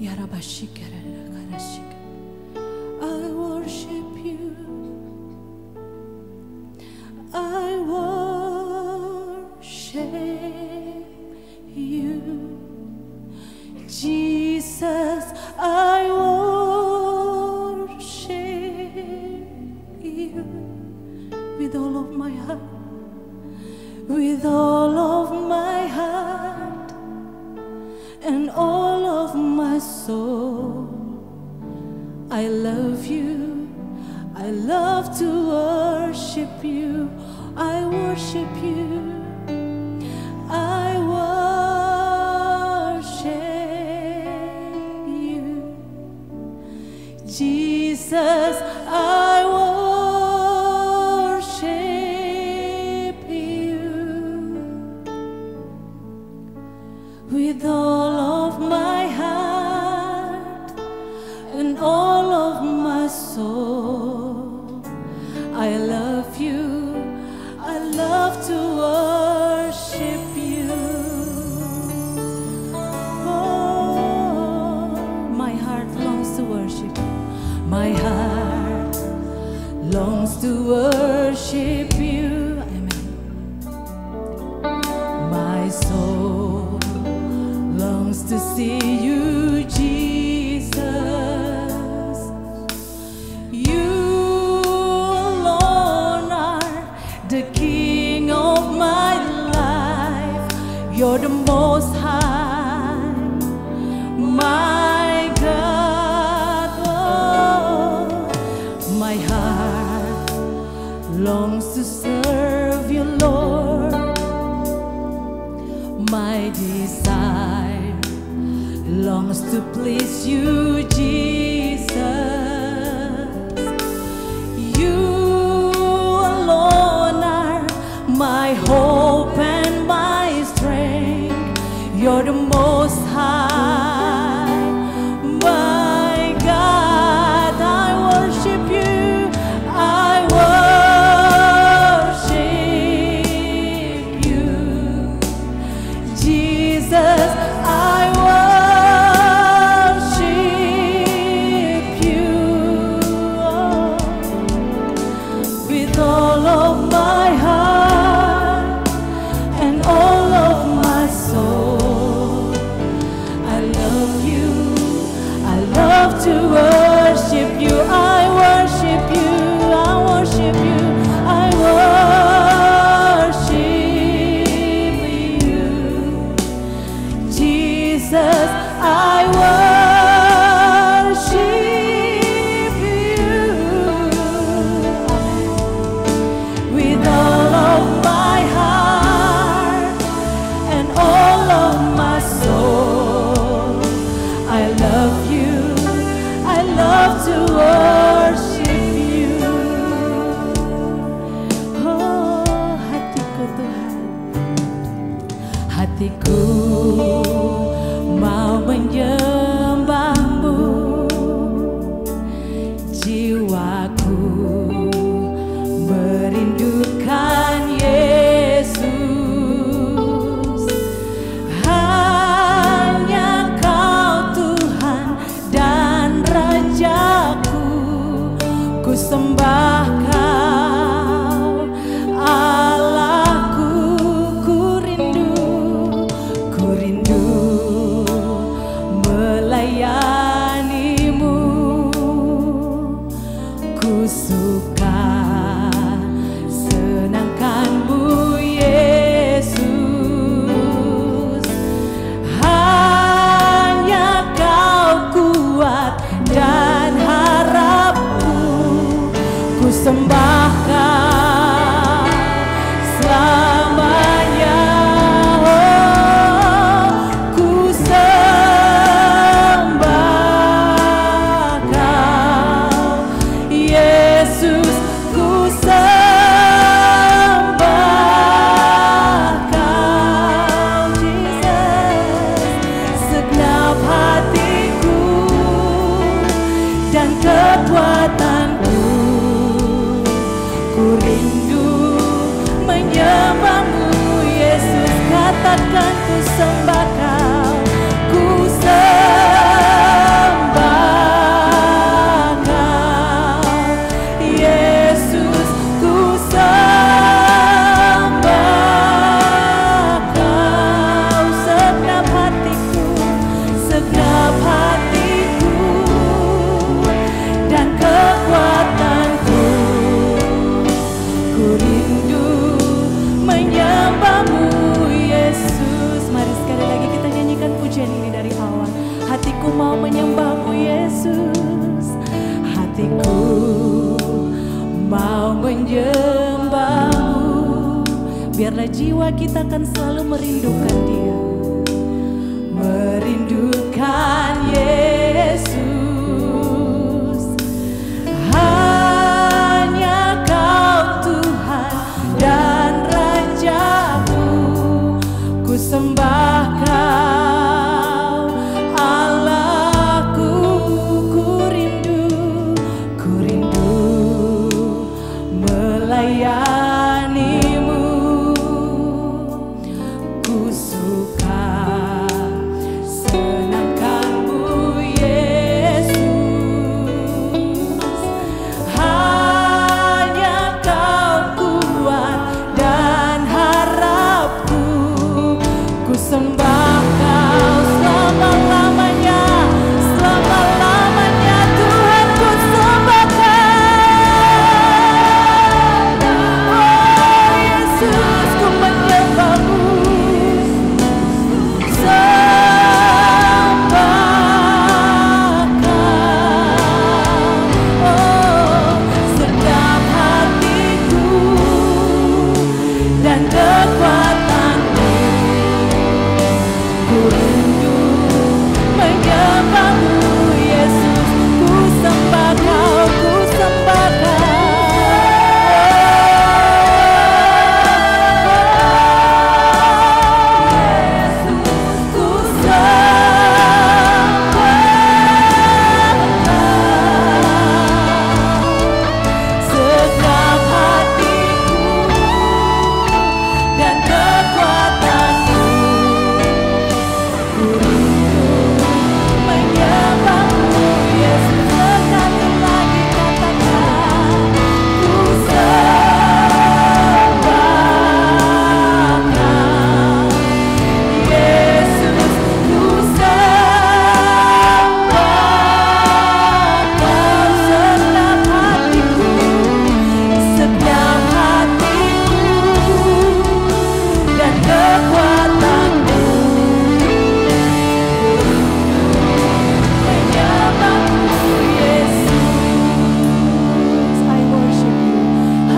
I worship you. I worship you. Jesus, I worship you with all of my heart, with all of my heart and all of my soul. I love you. I love to worship you. I worship you. I worship you. Jesus, I worship you with all of my heart and all of my soul. I love you. I love to worship you. Oh, my heart longs to worship you. My heart longs to worship you. Amen. My soul longs to see you, Jesus. You alone are the King of my life. You're the Most High, my God. Oh, my heart longs to serve you, Lord. My desire longs to please you, Jesus. You alone are my hope and my strength. You're the Most High, my God. I worship you. I worship you, Jesus. I worship you with all of my heart and all of my soul. I love you. I love to worship you. I worship you. I worship you. I worship you, Jesus. I worship you with all of my heart and all of my soul. I love you. I love to worship you. Oh, hatiku Tuhan, hatiku mau menyembahmu, jiwaku merindukan Yesus. Hanya Kau Tuhan dan Rajaku, ku sembah Kau Allahku. Ku rindu melayanimu. Ku suka senangkanmu, Yesus. Hanya Kau kuat dan harapku. Ku sembah Kau selamanya. Oh, ku sembah Hatiku mau menyembah-Mu Yesus. Hatiku mau menyembah-Mu. Biarlah jiwa kita akan selalu merindukan Dia, merindukan Yesus. Hanya Kau Tuhan dan Rajaku, ku sembah Kau Allahku. Ku rindu melayani-Mu. Ku suka senangkan-Mu Yesus. Hanya Kau kuat dan harapku, ku sembah Kau selama-lamanya. Selama-lamanya Tuhan ku sembah Kau. Oh Yesus, ku menyembah-Mu. Sembah Kau. Oh, sedap hatiku dan kekuatanku. Ku rindu menyembah-Mu Yesus. Ku sembah Kau, ku sembah Kau. Yesus, ku sembah Kau. Segala hatiku dan kekuatanku. Ku rindu menyembah-Mu Yesus. Sekali lagi katakan, ku sembah Kau. Yesus, ku sembah Kau. Setiap hatiku, setiap hatiku dan kekuatanku. Menyembah-Mu Yesus. I worship You. I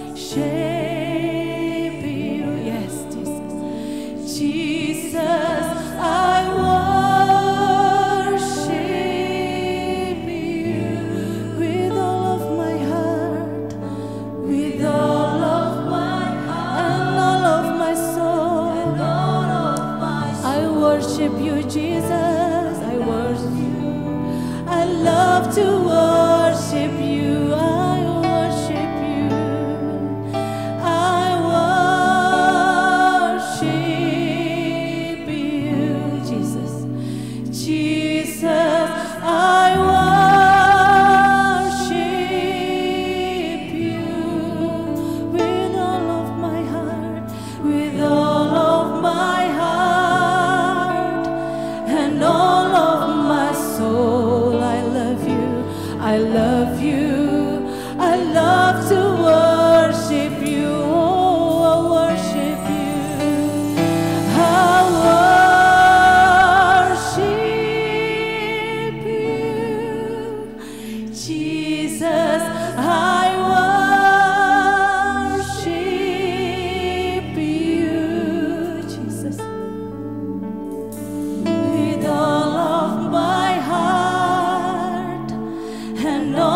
worship You. Yes, Jesus. Jesus, I worship You with all of my heart, with all of my heart, and all of my soul. I worship You, Jesus. I worship You. I love to worship You. I worship You. I worship You, Jesus. Jesus, I worship You with all of my heart, with all of my heart, and all of my soul. I love You. I love You. I love to worship You. Oh, I worship You. I worship You. Jesus, I worship You. Jesus. With all of my heart and all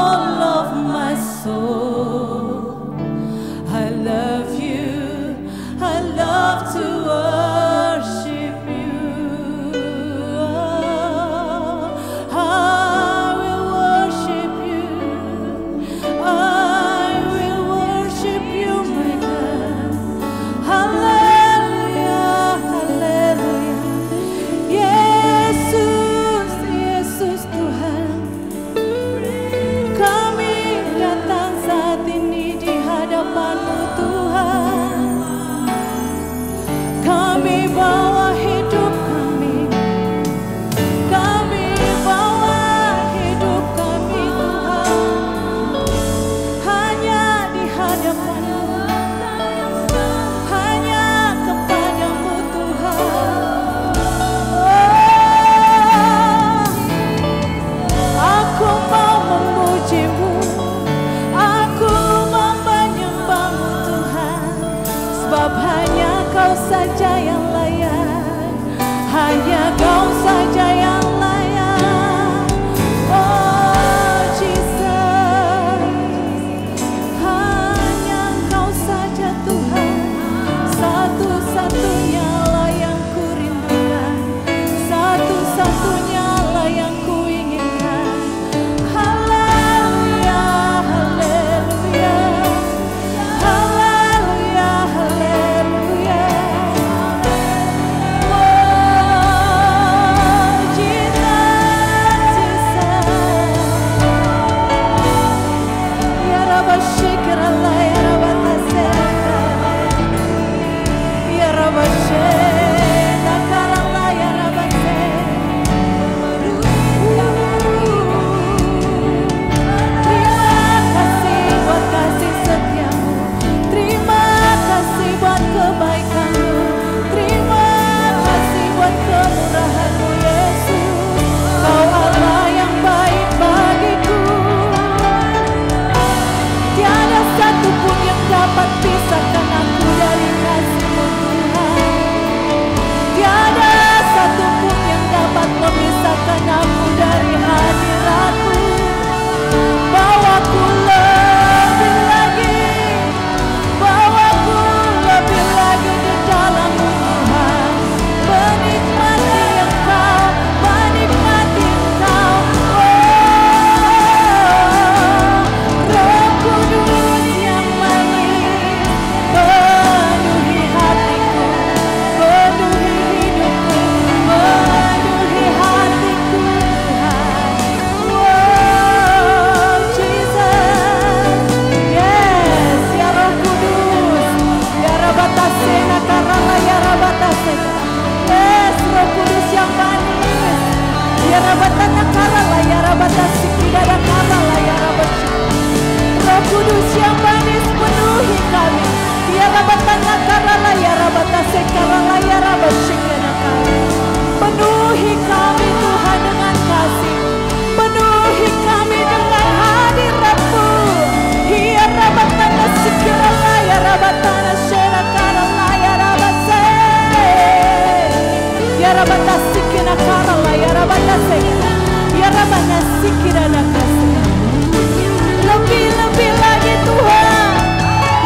Yarabatasiki nakarala yarabataseka. Yarabatasiki nakaseka. Lebih lagi Tuhan,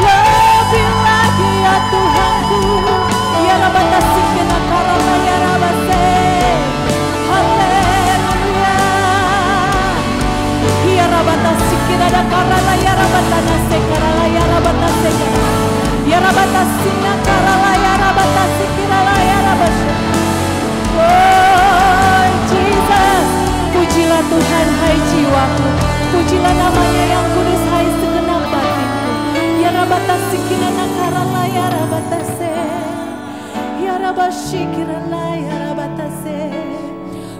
lebih lagi ya Tuhanku. Yarabatasiki nakarala yarabase. Haleluya. Yarabatasiki nakarala yarabatanaseka rala yarabataseka. Yarabatasina karala yarabatasiki rala yarabase. Oh Jesus, pujilah Tuhan hai jiwaku, pujilah namanya yang kudus hai segenap batinku. Yarabatasiki nakarala yarabatase. Yarabashikirala yarabatase.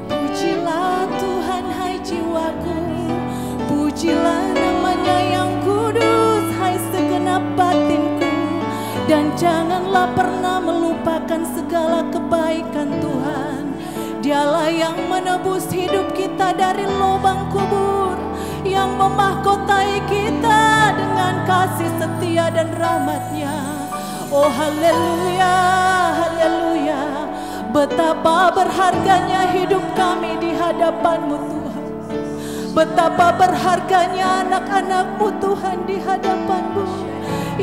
Pujilah Tuhan hai jiwaku, pujilah namanya yang kudus hai segenap batinku. Dan janganlah pernah melupakan segala kebaikan Tuhan. Dialah yang menebus hidup kita dari lubang kubur, yang memahkotai kita dengan kasih setia dan rahmat-Nya. Oh haleluya, haleluya. Betapa berharganya hidup kami di hadapan-Mu Tuhan. Betapa berharganya anak-anak-Mu Tuhan di hadapan-Mu.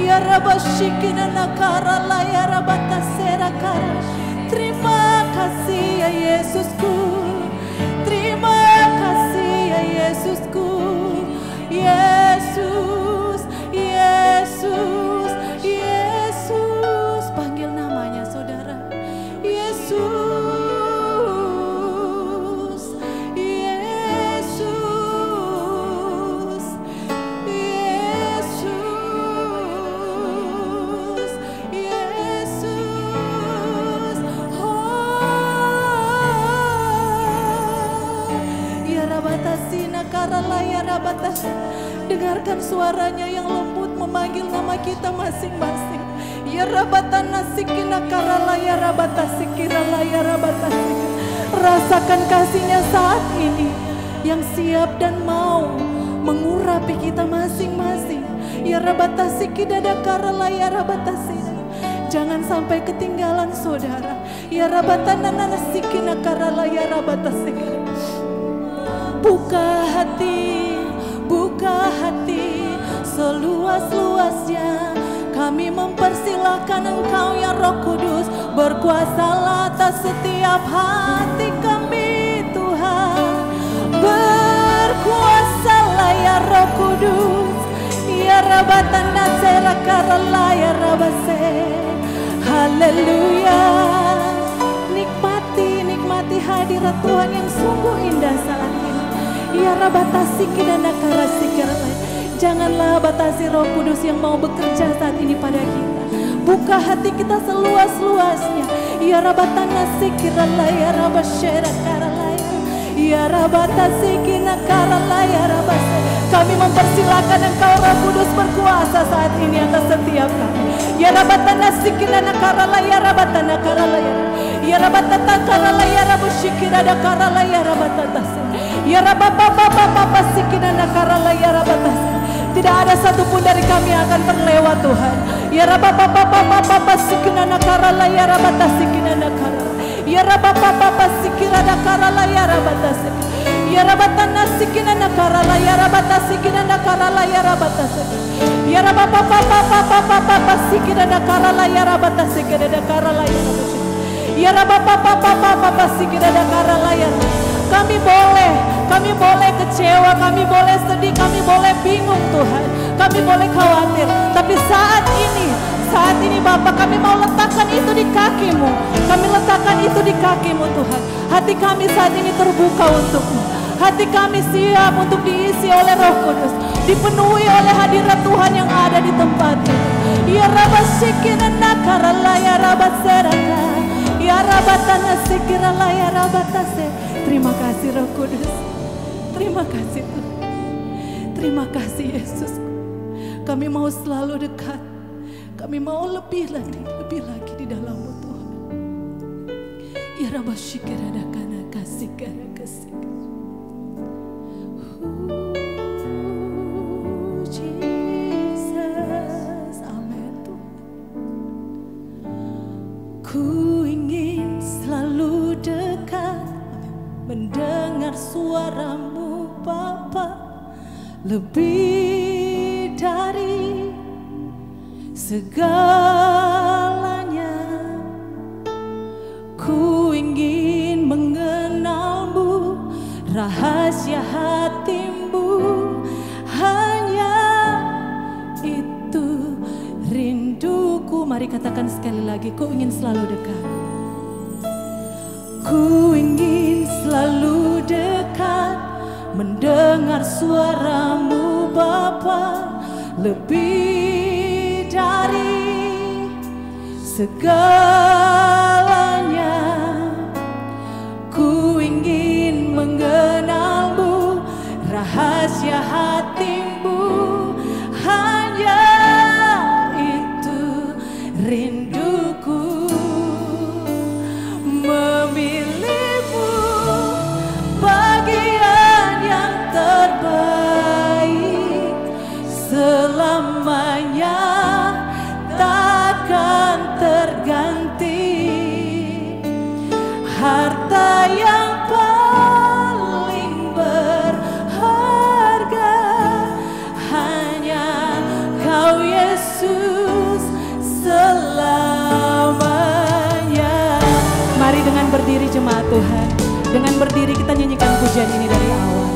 Ya Rabashikina nakarala ya rabatasera kara. Terima kasih ya Yesusku. Terima kasih ya Yesusku. Yesus, Yesus, Yesus. Panggil namanya saudara. Yesus, Yesus, Yesus, Yesus. Oh, ya rabatasina karala ya rabatas. Dengarkan suaranya yang lembut memanggil nama kita masing-masing. Ya rabatana sikina karala ya rabatasikirala ya rabatasi. Rasakan kasihnya saat ini yang siap dan mau mengurapi kita masing-masing. Ya rabatasi dada karala ya rabatasi. Jangan sampai ketinggalan saudara. Ya rabatana sikina karala ya rabatasi. Buka hati seluas-luasnya. Kami mempersilahkan Engkau ya Roh Kudus, berkuasalah atas setiap hati kami Tuhan. Berkuasalah ya Roh Kudus. Ya Rabatana serakarala ya Rabase. Haleluya. Nikmati hadirat Tuhan yang sungguh indah saat ini. Ya rabatasiki dan nakarasikirala. Janganlah batasi Roh Kudus yang mau bekerja saat ini pada kita. Buka hati kita seluas-luasnya. Ya rabatana sikirala ya rabasyera karalaya. Ya rabatasiki nakarala ya rabase. Kami mempersilakan Engkau Roh Kudus berkuasa saat ini atas setiap kami. Ya rabatana sikina nakarala ya rabatana karala ya. Ya rabatata karala ya rabushikira da karala ya rabatatase. Ya rababababababa sikina nakarala ya rabatase. Tidak ada satupun dari kami yang akan terlewat Tuhan. Ya rababababababa sikina nakarala ya rabatasikina nakarala. Ya rabababababa sikira da karala ya rabatase. Ya rabatana sikina nakarala ya rabatasikina nakarala ya rabatase. Ya rababababababa sikira da karala ya rabatasikina da karala ya rabatase. Ya rababababababa sikira da karala ya. Kami boleh kecewa, kami boleh sedih, kami boleh bingung Tuhan, kami boleh khawatir. Tapi saat ini Bapa, kami mau letakkan itu di kaki-Mu. Kami letakkan itu di kaki-Mu Tuhan. Hati kami saat ini terbuka untuk-Mu. Hati kami siap untuk diisi oleh Roh Kudus, dipenuhi oleh hadirat Tuhan yang ada di tempat ini. Ya Rabashikina nakarala ya rabaseraka. Ya rabatana sikirala ya rabatase. Terima kasih Roh Kudus. Terima kasih Tuhan. Terima kasih Yesus. Kami mau selalu dekat. Kami mau lebih lagi di dalam-Mu Tuhan. Ya Rabashikirana kasih. Jesus. Amin Tuhan. Ku ingin selalu mendengar suaramu Bapa, lebih dari segalanya. Ku ingin mengenalmu, rahasia hatimu, hanya itu rinduku. Mari katakan sekali lagi, ku ingin selalu dekat. Ku ingin selalu dekat, mendengar suaramu Bapa, lebih dari segalanya. Ku ingin mengenalmu, rahasia hatimu, hanya itu rinduku. Memilihmu bagian yang terbaik, selamanya takkan terganti. Harta yang paling berharga hanya Kau Yesus selamanya. Mari dengan berdiri jemaat Tuhan, dengan berdiri kita nyanyikan pujian ini dari awal.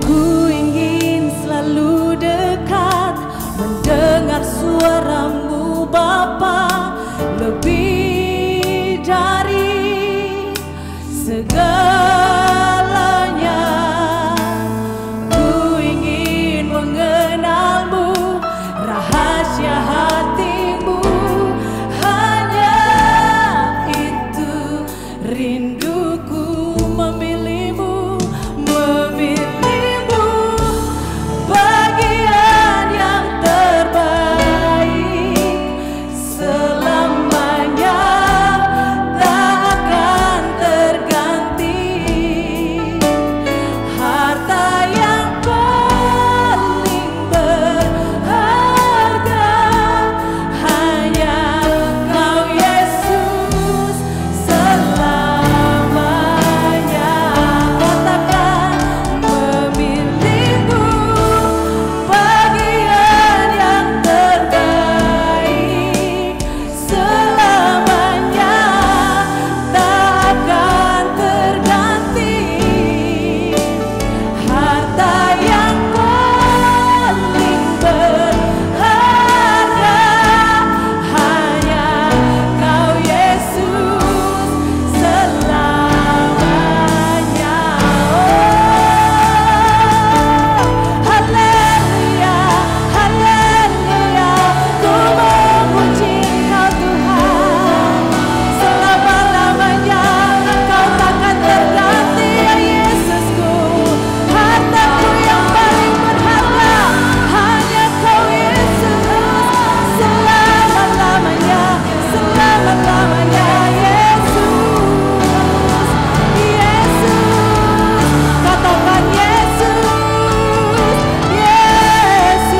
Ku ingin selalu dekat, mendengar suaramu Bapa, lebih dari segalanya. Ku ingin mengenalmu, rahasia hatimu, hanya itu rinduku. Memilihmu, memilihmu bagian yang terbaik, selamanya takkan terganti. Harta yang paling berharga hanya Kau Yesus selamanya. Katakan, memilihmu bagian yang terbaik, selamanya takkan terganti. Harta yang paling berharga hanya Kau Yesus selamanya. Oh, haleluya, haleluya, ku memuji Kau Tuhan. Selama-lamanya Kau takkan terganti ya Yesusku. Hartaku yang paling berharga hanya Kau Yesus. Selama-lamanya, selama-lamanya Yesus. Yesus, katakan Yesus, Yesus.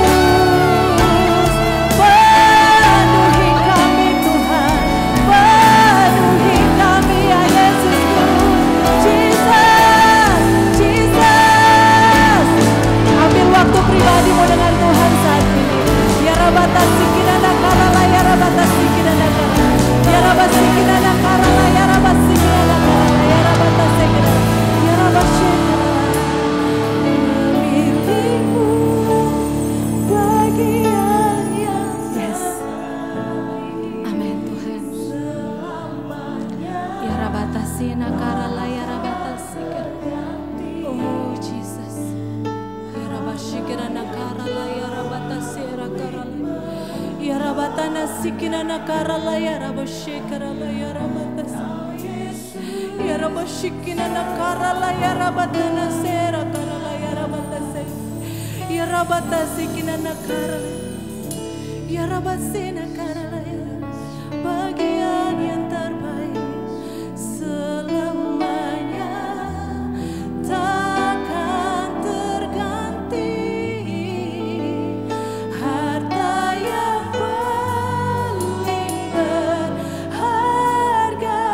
Penuhi kami Tuhan, penuhi kami ya Yesusku. Jesus, Jesus. Ambil waktu pribadimu dengan Tuhan saat ini. Ya rabata sikinana karala, ya rabata sikinana karala, ya rabata sikinana karala, ya rabata sikinana karala, ya rabata sikinana, ya rabata sikinana. Memilihmu bagian yang amin Tuhan. Ya rabata sina karala, ya rabata sikinana. Oh Jesus. Ya rabata sikinana karala, ya rabata sira karala, ya rabata nasikinana karala, ya rabata sikarala, ya rabata ya rabata sikinana karala, ya rabata nasera karala, ya rabata se, ya rabata sikinana karala, ya rabata sina karala, ya bagian yang terbaik, selamanya takkan terganti. Harta yang paling berharga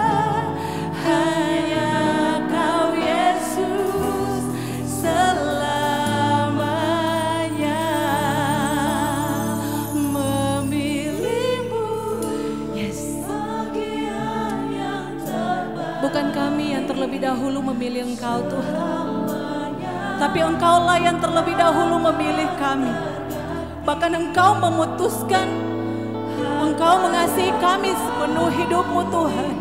Bukan kami yang terlebih dahulu memilih Engkau Tuhan, tapi Engkaulah yang terlebih dahulu memilih kami. Bahkan Engkau memutuskan, Engkau mengasihi kami sepenuh hidupmu Tuhan.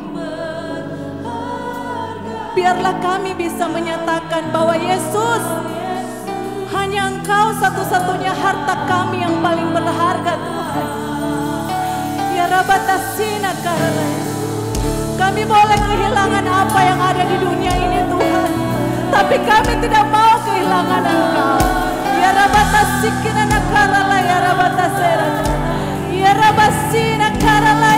Biarlah kami bisa menyatakan bahwa Yesus, hanya Engkau satu-satunya harta kami yang paling berharga Tuhan. Ya Rabatasina Karalaya. Kami boleh kehilangan apa yang ada di dunia ini Tuhan, tapi kami tidak mau kehilangan Engkau. Ya Rabatasina Karalaya, Ya Rabatasera, Ya Rabasina Karalaya.